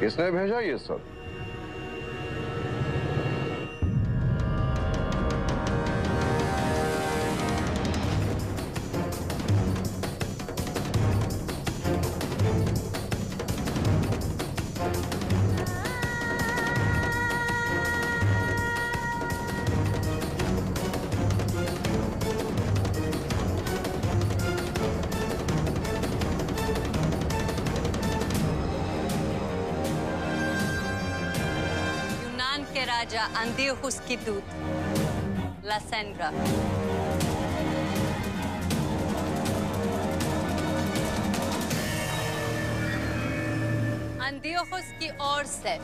किसने भेजा ये सब? के राजा अंतियोखुस की दूत लासेंड्रा। अंतियोखुस की ओर से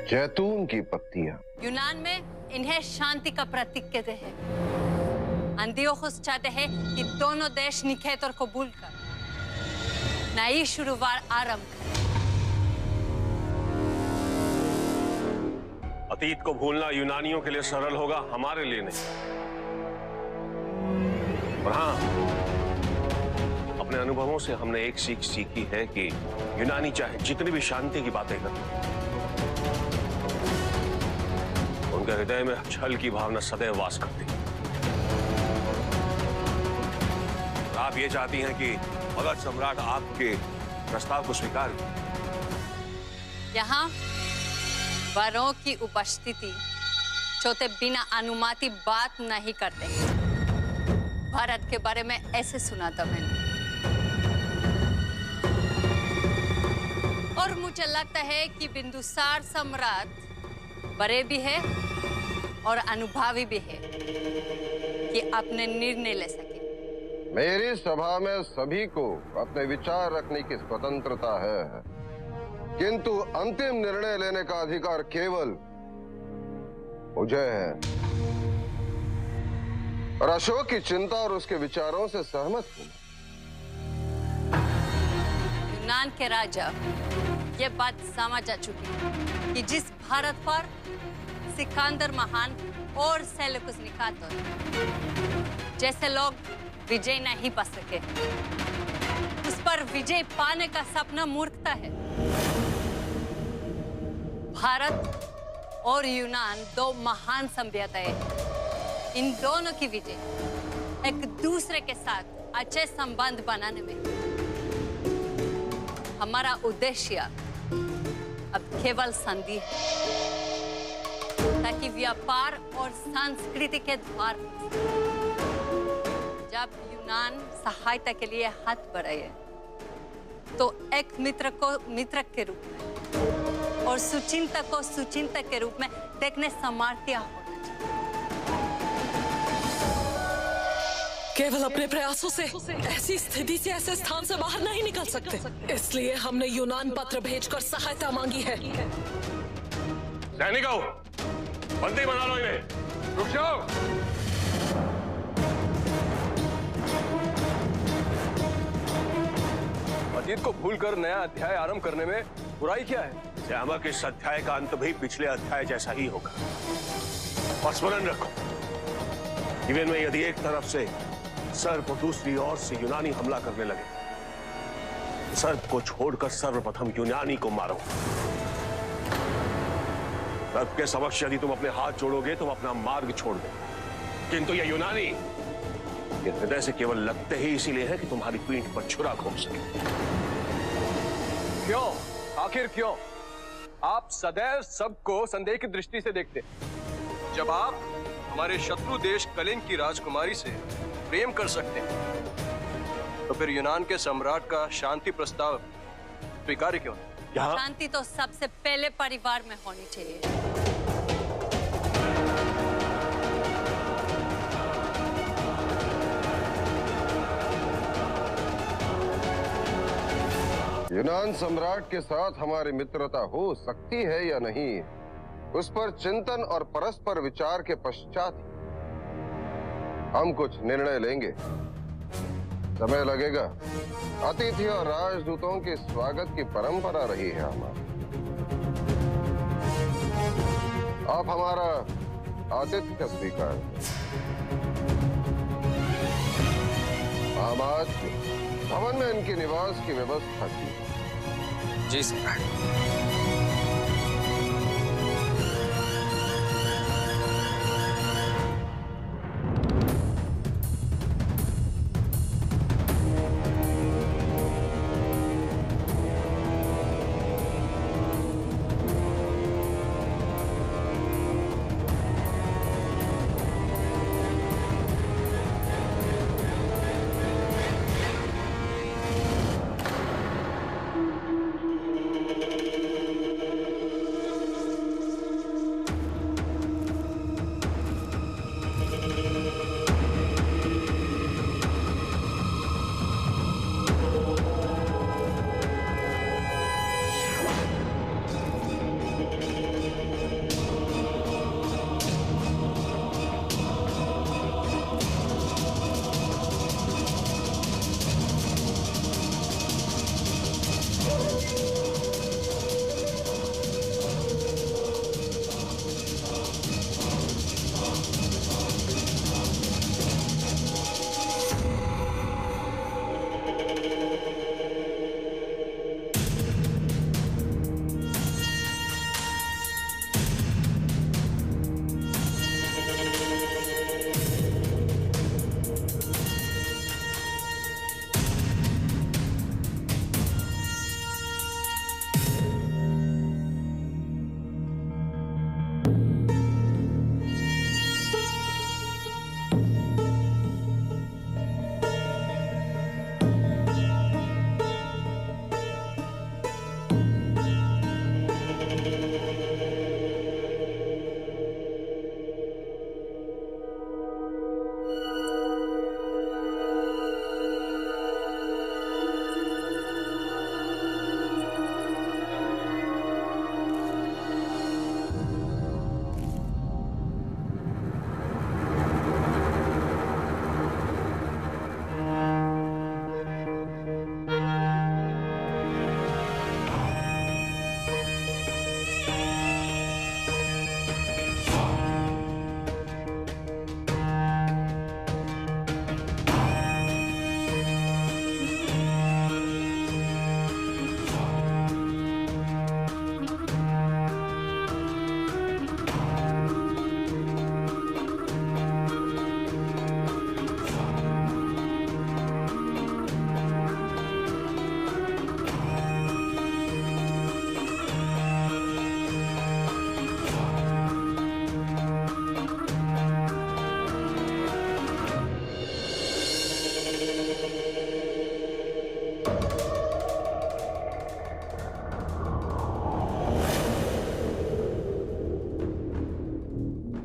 जैतून की पत्तियां। यूनान में इन्हें शांति का प्रतीक कहते हैं। अंतियोखुस चाहते हैं कि दोनों देश निखेत और कबूल कर नई शुरुआत आरंभ करें। अतीत को भूलना यूनानियों के लिए सरल होगा, हमारे लिए नहीं। और हाँ, अपने अनुभवों से हमने एक सीख सीखी है कि यूनानी चाहे जितनी भी शांति की बातें करें, उनके हृदय में छल की भावना सदैव वास करती है। आप ये चाहती हैं कि मगध सम्राट आपके प्रस्ताव को स्वीकार करे। यहाँ वरों की उपस्थिति छोटे बिना अनुमति बात नहीं करते। भारत के बारे में ऐसे सुना था मैंने, और मुझे लगता है कि बिंदुसार सम्राट बड़े भी है और अनुभवी भी है कि अपने निर्णय ले सके। मेरी सभा में सभी को अपने विचार रखने की स्वतंत्रता है, किंतु अंतिम निर्णय लेने का अधिकार केवल मुझे है। और अशोक की चिंता और उसके विचारों से सहमत हूं। यूनान के राजा ये बात समझ आ चुकी कि जिस भारत पर सिकंदर महान और सेल्यूकस निकातर जैसे लोग विजय नहीं पा सके, उस पर विजय पाने का सपना मूर्खता है। भारत और यूनान दो महान सभ्यताएं, इन दोनों की विजय एक दूसरे के साथ अच्छे संबंध बनाने में हमारा उद्देश्य अब केवल संधि है, ताकि व्यापार और संस्कृति के द्वार जब यूनान सहायता के लिए हाथ बढ़ाए तो एक मित्र को मित्र के रूप में और सुचिंतक को सुचिंतक के रूप में देखने सामर्थ्य होना चाहिए। केवल अपने प्रयासों से ऐसी स्थिति से ऐसे स्थान से बाहर नहीं निकल सकते, इसलिए हमने यूनान पत्र भेजकर सहायता मांगी है। सैनिकों, बंदी बना लो इन्हें। रुक जाओ। अतीत को भूलकर नया अध्याय आरंभ करने में बुराई क्या है? श्यामक, इस अध्याय का अंत भी पिछले अध्याय जैसा ही होगा। और स्मरण रखो, जीवन में यदि एक तरफ से सर्प और दूसरी ओर से यूनानी हमला करने लगे, सर्प को छोड़कर सर्वप्रथम यूनानी को मारो। सर्प के समक्ष यदि तुम अपने हाथ जोड़ोगे, तुम अपना मार्ग छोड़ दो, किंतु ये यूनानी ये हृदय से केवल लगते ही इसीलिए है कि तुम्हारी पीठ पर छुरा घोंप सके। क्यों? आखिर क्यों? आप सदैव सबको संदेह की दृष्टि से देखते। जब आप हमारे शत्रु देश कलिंग की राजकुमारी से प्रेम कर सकते हैं, तो फिर यूनान के सम्राट का शांति प्रस्ताव स्वीकार्य क्यों? शांति तो सबसे पहले परिवार में होनी चाहिए। यूनान सम्राट के साथ हमारी मित्रता हो सकती है या नहीं, उस पर चिंतन और परस्पर विचार के पश्चात हम कुछ निर्णय लेंगे। समय लगेगा। अतिथि और राजदूतों के स्वागत की परंपरा रही है हमारी। आप हमारा आतिथ्य स्वीकार। हम आज भवन में इनके निवास की व्यवस्था की। जी सम्राट।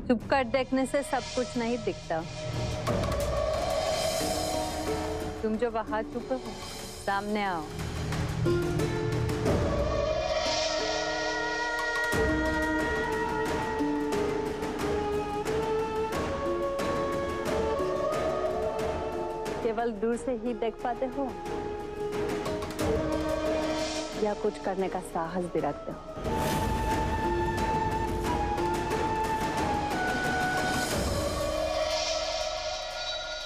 छुप कर देखने से सब कुछ नहीं दिखता। तुम जो वहां छुपे हो, सामने आओ। केवल दूर से ही देख पाते हो या कुछ करने का साहस भी रखते हो?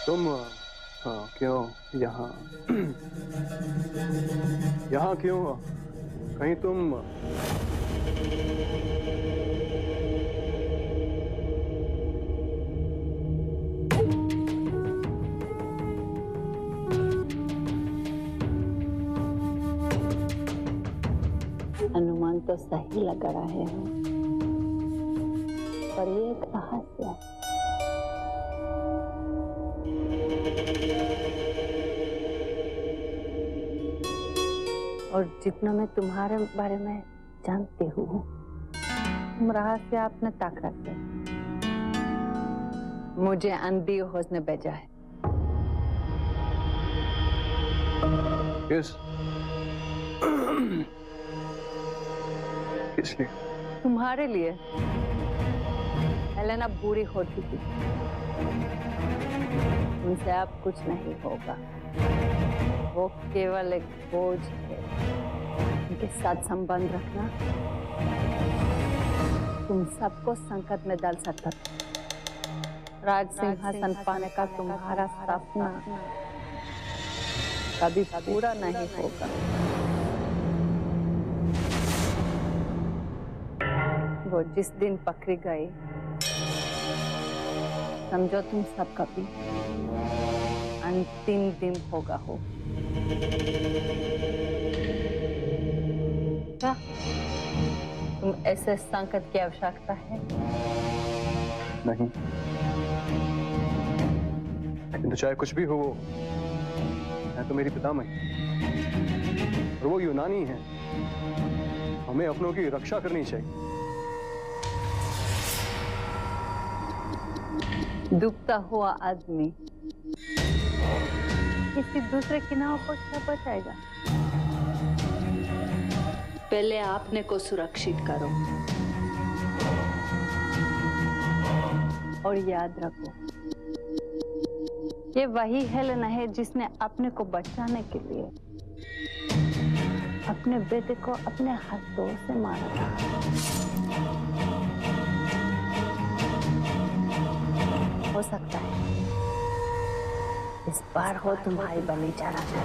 तुम क्यों यहाँ यहाँ क्यों? कहीं तुम अनुमान तो सही लग रहा है, पर ये एक रहस्य है। और जितना मैं तुम्हारे बारे में जानती हूँ, तुम रहस्य अपने तक रखते। मुझे अंधी होश ने भेजा है। किस लिए? तुम्हारे लिए। हेलेना बुरी हो चुकी, उनसे अब कुछ नहीं होगा। वो केवल एक बोझ है। उनके साथ संबंध रखना तुम सबको संकट में डाल सकता था। राज सिंहासन पाने का तुम्हारा सपना कभी पूरा नहीं होगा। वो जिस दिन पकड़ी गई, समझो तुम सबका भी अंतिम दिन होगा हो। क्या तुम ऐसे संकट की आवश्यकता है? नहीं, लेकिन तो चाहे कुछ भी हो, वो है तो मेरी पितामही और वो यूनानी है। हमें अपनों की रक्षा करनी चाहिए। डूबता हुआ आदमी किसी दूसरे की नाव पर क्या बचाएगा? पहले आपने को सुरक्षित करो और याद रखो, ये वही हेलेना है जिसने अपने को बचाने के लिए अपने बेटे को अपने हाथों से मारा था। हो सकता है इस बार हो तुम्हारी बलि चढ़ाना।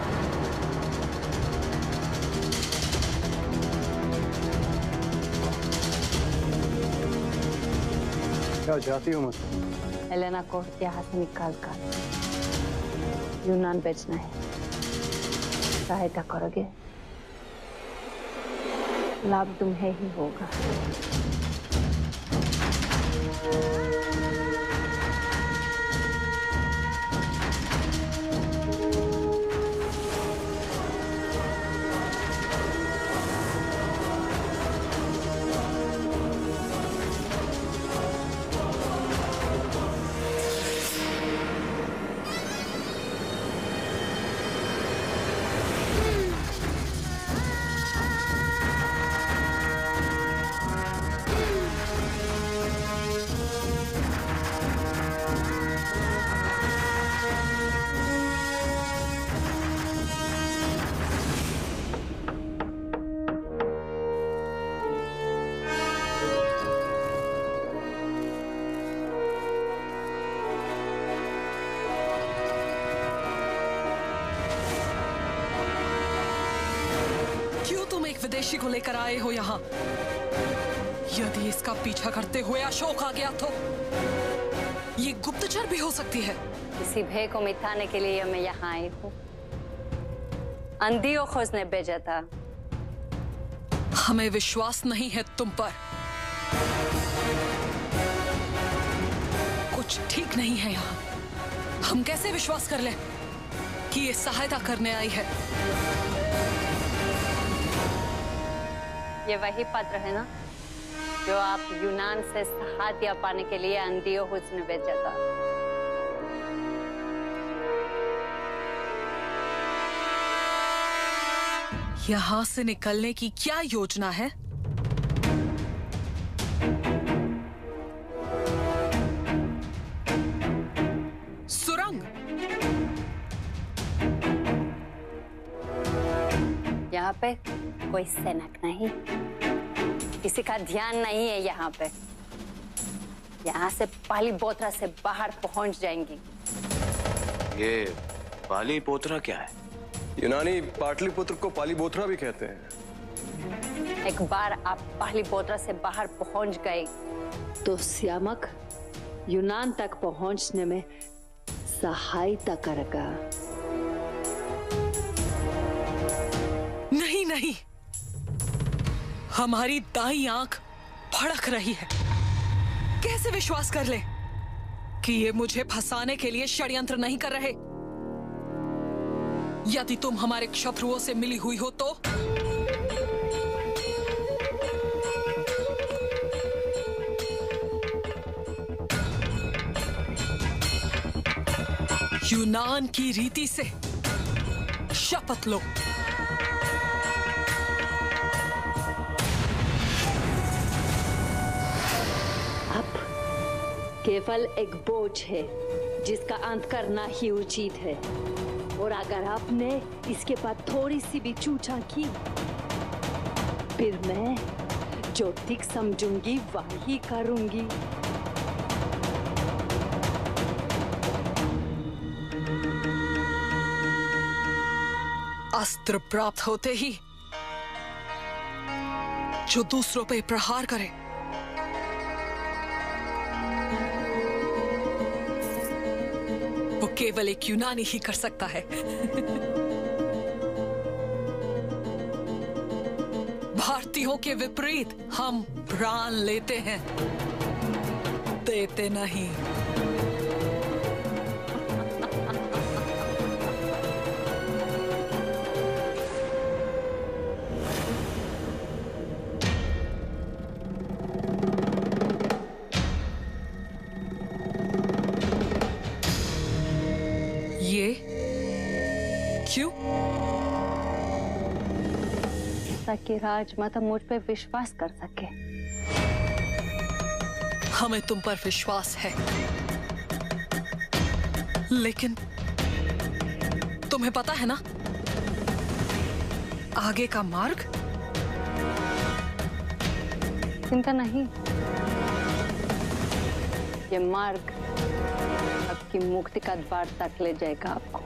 क्या जाती हो मुझसे? हेलेना को यहाँ से निकाल कर यूनान बेचना है। सहायता करोगे? लाभ तुम्हें ही होगा। विदेशी को लेकर आए हो यहाँ? यदि इसका पीछा करते हुए अशोक आ गया तो ये गुप्तचर भी हो सकती है। इसी भय को मिटाने के लिए मैं यहाँ आई हूँ। अंधियों खोजने भेजा था। हमें विश्वास नहीं है तुम पर। कुछ ठीक नहीं है यहाँ। हम कैसे विश्वास कर लें कि ये सहायता करने आई है? ये वही पत्र है ना जो आप यूनान से सहायता पाने के लिए अंतियोखुस ने भेजा था। यहां से निकलने की क्या योजना है? सुरंग? यहाँ पे कोई सैनिक नहीं, किसी का ध्यान नहीं है। यहाँ पे यहाँ से पालीपोत्रा से बाहर पहुंच जाएंगी। ये पालीपोत्रा क्या है? यूनानी पाटलिपुत्र को पालीपोत्रा भी कहते हैं। एक बार आप पालीपोत्रा से बाहर पहुंच गए तो श्यामक यूनान तक पहुंचने में सहायता करेगा। नहीं नहीं, हमारी दाईं आंख फड़क रही है। कैसे विश्वास कर ले कि ये मुझे फंसाने के लिए षड्यंत्र नहीं कर रहे? यदि तुम हमारे शत्रुओं से मिली हुई हो तो यूनान की रीति से शपथ लो। अब केवल एक बोझ है जिसका अंत करना ही उचित है, और अगर आपने इसके बाद थोड़ी सी भी चूचा की फिर मैं जो ठीक समझूंगी वही करूंगी। अस्त्र प्राप्त होते ही जो दूसरों पे प्रहार करे, वो केवल एक यूनानी ही कर सकता है। भारतीयों के विपरीत हम प्राण लेते हैं, देते नहीं। ये क्यों? ताकि राजमाता मुझ पे विश्वास कर सके। हमें तुम पर विश्वास है, लेकिन तुम्हें पता है ना आगे का मार्ग? चिंता नहीं, ये मार्ग आपकी मुक्ति का द्वार तक ले जाएगा आपको।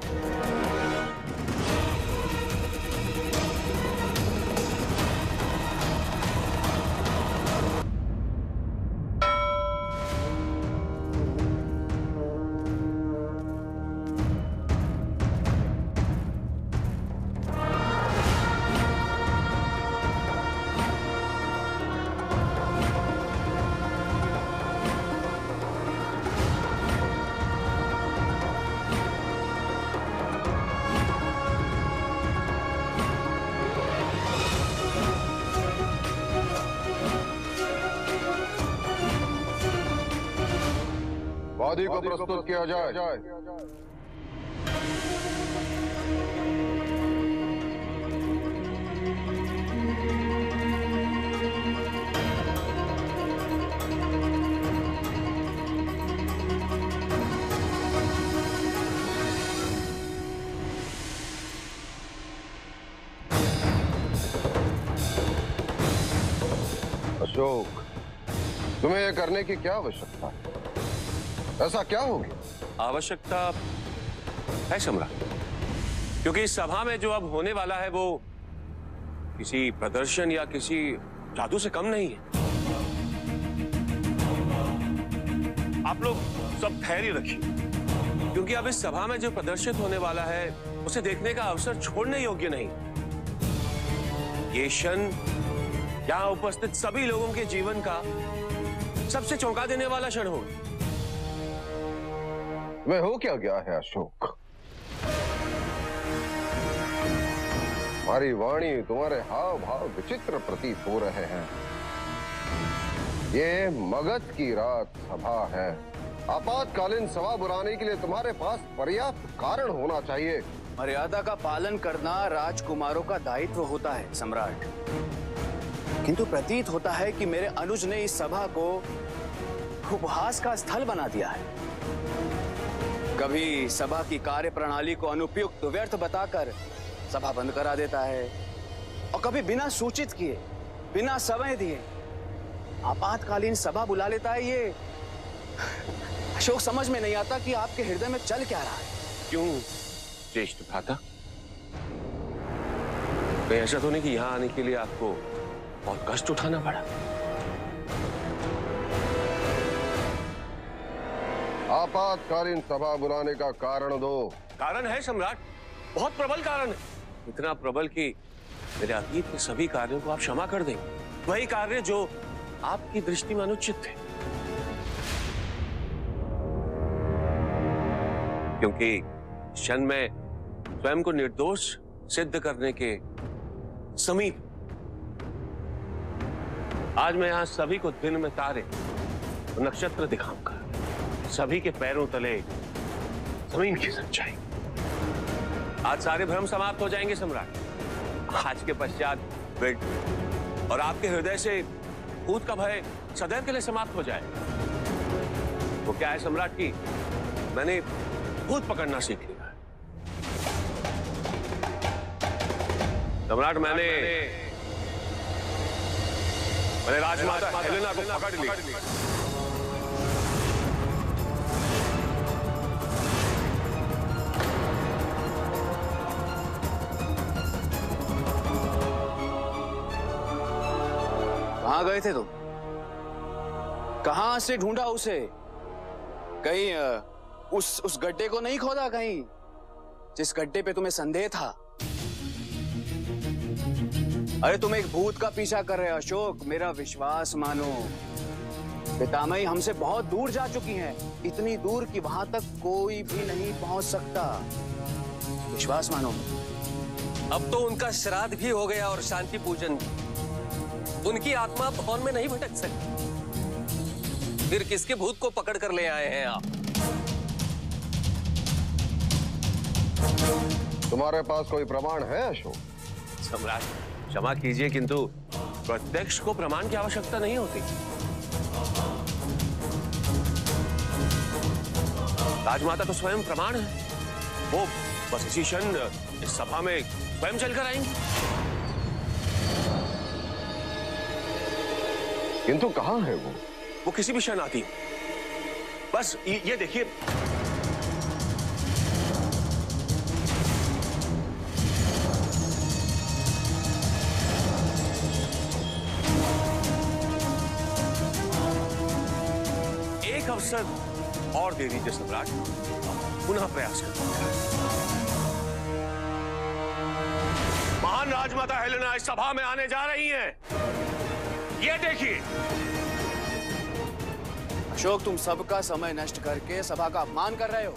वादी को प्रस्तुत किया जाए। अशोक, तुम्हें यह करने की क्या आवश्यकता है? ऐसा क्या हो गया? आवश्यकता है सम्राट, क्योंकि इस सभा में जो अब होने वाला है वो किसी प्रदर्शन या किसी जादू से कम नहीं है। आप लोग सब धैर्य रखिए, क्योंकि अब इस सभा में जो प्रदर्शित होने वाला है उसे देखने का अवसर छोड़ने योग्य नहीं। ये क्षण यहां उपस्थित सभी लोगों के जीवन का सबसे चौंका देने वाला क्षण होगा। मैं हो क्या गया है अशोक? तुम्हारी वाणी, तुम्हारे हाव भाव विचित्र प्रतीत हो रहे हैं। ये मगध की रात सभा है। आपातकालीन सभा बुलाने के लिए तुम्हारे पास पर्याप्त कारण होना चाहिए। मर्यादा का पालन करना राजकुमारों का दायित्व होता है सम्राट, किंतु प्रतीत होता है कि मेरे अनुज ने इस सभा को उपहास का स्थल बना दिया है। कभी सभा की कार्य प्रणाली को अनुपयुक्त व्यर्थ बताकर सभा बंद करा देता है, और कभी बिना सूचित किए, बिना समय दिए आपातकालीन सभा बुला लेता है। ये अशोक समझ में नहीं आता कि आपके हृदय में चल क्या रहा है। क्यों ज्येष्ठ भ्राता? कहीं ऐसा तो नहीं कि यहां आने के लिए आपको बहुत कष्ट उठाना पड़ा? आपातकालीन सभा बुलाने का कारण दो। कारण है सम्राट, बहुत प्रबल कारण है। इतना प्रबल कि मेरे अतीत के सभी कार्यों को आप क्षमा कर देंगे, वही कार्य जो आपकी दृष्टि में अनुचित थे। क्योंकि क्षण में स्वयं को निर्दोष सिद्ध करने के समीप आज मैं यहां सभी को दिन में तारे और नक्षत्र दिखाऊंगा, सभी के पैरों तले जमीन की सच्चाई। आज सारे भ्रम समाप्त हो जाएंगे सम्राट। आज के पश्चात वेद और आपके हृदय से भूत का भय सदैव के लिए समाप्त हो जाए। वो क्या है सम्राट की मैंने भूत पकड़ना सीख लिया है। सम्राट मैंने राजमाता हेलेना को पकड़ लिया। कहाँ गए थे तुम? कहाँ से ढूंढा उसे? कहीं उस गड्ढे को नहीं खोदा कहीं, जिस गड्ढे पे तुम्हें संदेह था? अरे तुम एक भूत का पीछा कर रहे हो अशोक, मेरा विश्वास मानो। पितामही हमसे बहुत दूर जा चुकी हैं, इतनी दूर कि वहां तक कोई भी नहीं पहुंच सकता। विश्वास मानो। अब तो उनका श्राद्ध भी हो गया और शांति पूजन भी। उनकी आत्मा भवन में नहीं भटक सकती। फिर किसके भूत को पकड़ कर ले आए हैं आप? तुम्हारे पास कोई प्रमाण है अशोक? सम्राट, क्षमा कीजिए, किंतु प्रत्यक्ष को प्रमाण की आवश्यकता नहीं होती। राजमाता तो स्वयं प्रमाण है। वो बस इसी क्षण इस सभा में स्वयं चलकर आएंगी। किंतु कहाँ है वो किसी भी क्षण आती। बस ये देखिए, एक अवसर और दे दीजिए सम्राट, पुनः प्रयास करें। महान राजमाता हेलेना इस सभा में आने जा रही हैं। ये देखिए। अशोक, तुम सबका समय नष्ट करके सभा का अपमान कर रहे हो।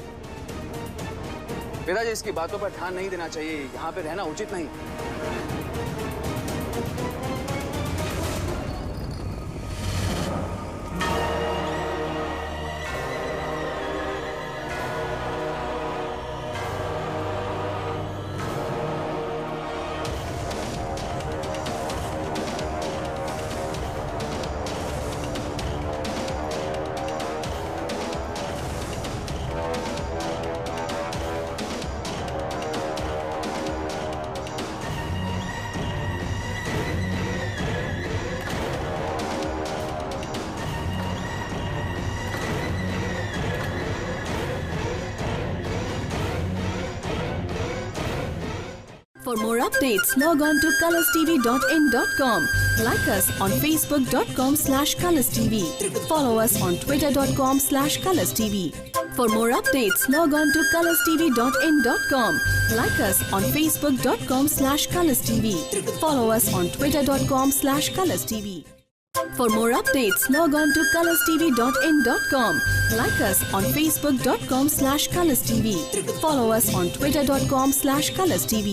पिताजी, इसकी बातों पर ध्यान नहीं देना चाहिए, यहाँ पे रहना उचित नहीं। For more updates, log on to colorstv.in.com. Like us on facebook.com/colorstv. Follow us on twitter.com/colorstv. For more updates, log on to colorstv.in.com. Like us on facebook.com/colorstv. Follow us on twitter.com/colorstv. For more updates, log on to colorstv.in.com. Like us on facebook.com/colorstv. Follow us on twitter.com/colorstv.